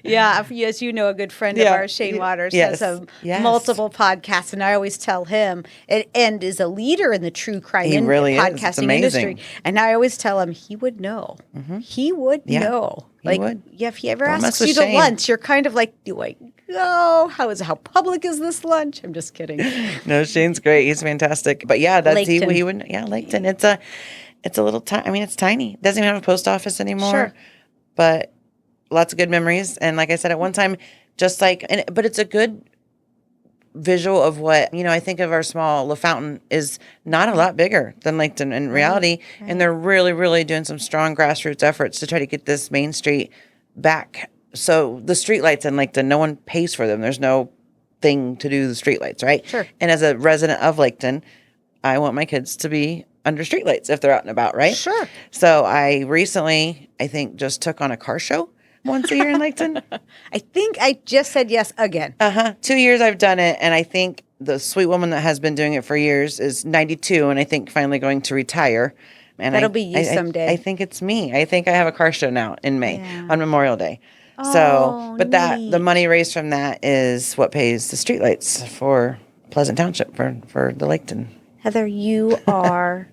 [SPEAKER 1] Yeah, as you know, a good friend of ours, Shane Waters, has multiple podcasts, and I always tell him, and is a leader in the true crime podcasting industry. And I always tell him he would know. Mm-hmm. He would know.
[SPEAKER 2] He would.
[SPEAKER 1] Yeah, if he ever asks you to lunch, you're kind of like, how public is this lunch? I'm just kidding.
[SPEAKER 2] No, Shane's great. He's fantastic. But yeah, that's
[SPEAKER 1] Laketon.
[SPEAKER 2] he would. Yeah, Laketon. It's a little tiny. I mean, it's tiny. It doesn't even have a post office anymore.
[SPEAKER 1] Sure.
[SPEAKER 2] But lots of good memories. And like I said, at one time, but it's a good visual of what, I think of our small LaFountain is not a lot bigger than Laketon in reality. Right. And they're really, really doing some strong grassroots efforts to try to get this Main Street back. So the streetlights in Laketon, no one pays for them. There's no thing to do the streetlights, right?
[SPEAKER 1] Sure.
[SPEAKER 2] And as a resident of Laketon, I want my kids to be under streetlights if they're out and about, right?
[SPEAKER 1] Sure.
[SPEAKER 2] So I recently, just took on a car show once a year in Laketon.
[SPEAKER 1] I think I just said yes again.
[SPEAKER 2] 2 years I've done it, and I think the sweet woman that has been doing it for years is 92, and I think finally going to retire. And
[SPEAKER 1] that'll be you someday.
[SPEAKER 2] I think it's me. I think I have a car show now in May on Memorial Day. But the money raised from that is what pays the streetlights for Pleasant Township for the Laketon.
[SPEAKER 1] Heather, you are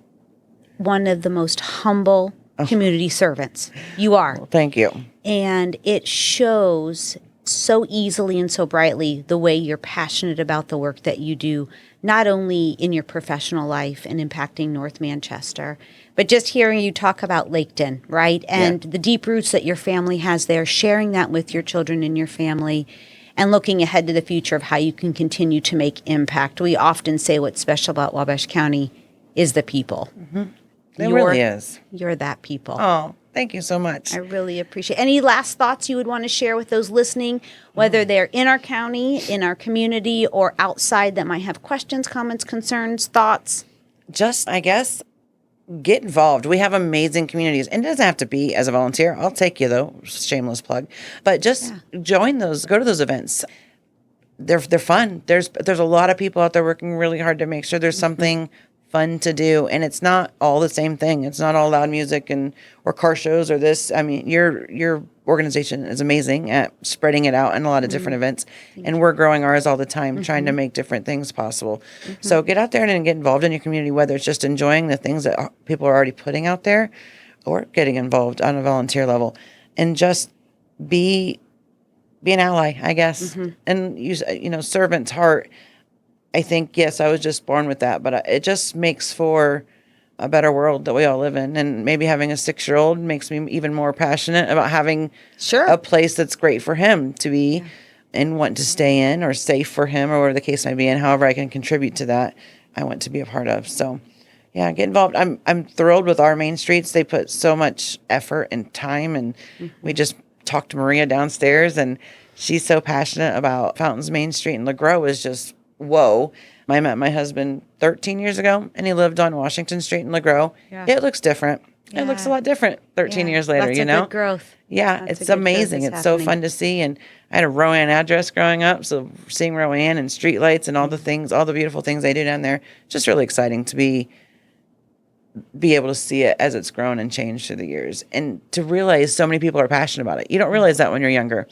[SPEAKER 1] one of the most humble community servants. You are.
[SPEAKER 2] Well, thank you.
[SPEAKER 1] And it shows so easily and so brightly the way you're passionate about the work that you do, not only in your professional life and impacting North Manchester, but just hearing you talk about Laketon, right? And the deep roots that your family has there, sharing that with your children and your family, and looking ahead to the future of how you can continue to make impact. We often say what's special about Wabash County is the people.
[SPEAKER 2] Mm-hmm. It really is.
[SPEAKER 1] You're that people.
[SPEAKER 2] Oh, thank you so much.
[SPEAKER 1] I really appreciate it. Any last thoughts you would want to share with those listening, whether they're in our county, in our community, or outside that might have questions, comments, concerns, thoughts?
[SPEAKER 2] Just, I guess, get involved. We have amazing communities. And it doesn't have to be as a volunteer. I'll take you, though. Shameless plug. But just join those. Go to those events. They're fun. There's a lot of people out there working really hard to make sure there's something fun to do, and it's not all the same thing. It's not all loud music or car shows or this. I mean, you're organization is amazing at spreading it out in a lot of different events. And we're growing ours all the time, trying to make different things possible. So get out there and get involved in your community, whether it's just enjoying the things that people are already putting out there or getting involved on a volunteer level, and just be an ally, I guess, and use, servant's heart. I think, yes, I was just born with that, but it just makes for a better world that we all live in. And maybe having a 6-year-old makes me even more passionate about having a place that's great for him to be and want to stay in, or safe for him, or whatever the case might be. And however I can contribute to that, I want to be a part of. So yeah, get involved. I'm thrilled with our main streets. They put so much effort and time, and we just talked to Maria downstairs, and she's so passionate about Fountains Main Street, and LeGros is just, whoa. I met my husband 13 years ago, and he lived on Washington Street in LeGros. Yeah. It looks different. Yeah. It looks a lot different 13 years later,
[SPEAKER 1] Lots of good growth.
[SPEAKER 2] Yeah,
[SPEAKER 1] Lots
[SPEAKER 2] it's amazing. It's so fun to see. And I had a Rowan address growing up, so seeing Rowan and streetlights and all the things, all the beautiful things they do down there, just really exciting to be able to see it as it's grown and changed through the years, and to realize so many people are passionate about it. You don't realize that when you're younger.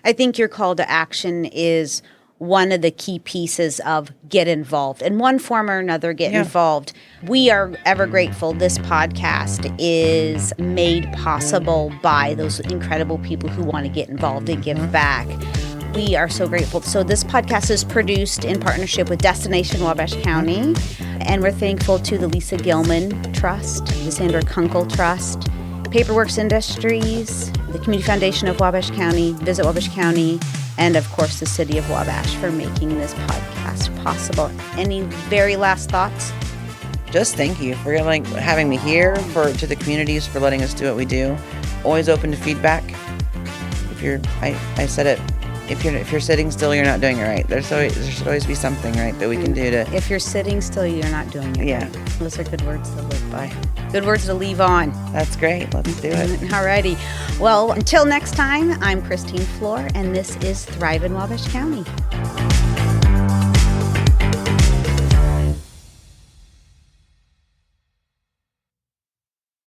[SPEAKER 1] I think your call to action is one of the key pieces of get involved. In one form or another, get involved. We are ever grateful. This podcast is made possible by those incredible people who want to get involved and give back. We are so grateful. So this podcast is produced in partnership with Destination Wabash County, and we're thankful to the Lisa Gilman Trust, the Sandra Kunkel Trust, Paperworks Industries, the Community Foundation of Wabash County, Visit Wabash County, and of course the City of Wabash for making this podcast possible. Any very last thoughts?
[SPEAKER 2] Just thank you for having me here, to the communities for letting us do what we do. Always open to feedback. I said it. If you're sitting still, you're not doing it right. There should always be something, right, that we can do to.
[SPEAKER 1] If you're sitting still, you're not doing it right. Those are good words to live by. Good words to leave on.
[SPEAKER 2] That's great. Let's do it.
[SPEAKER 1] All righty. Well, until next time, I'm Christine Floor, and this is Thrive in Wabash County.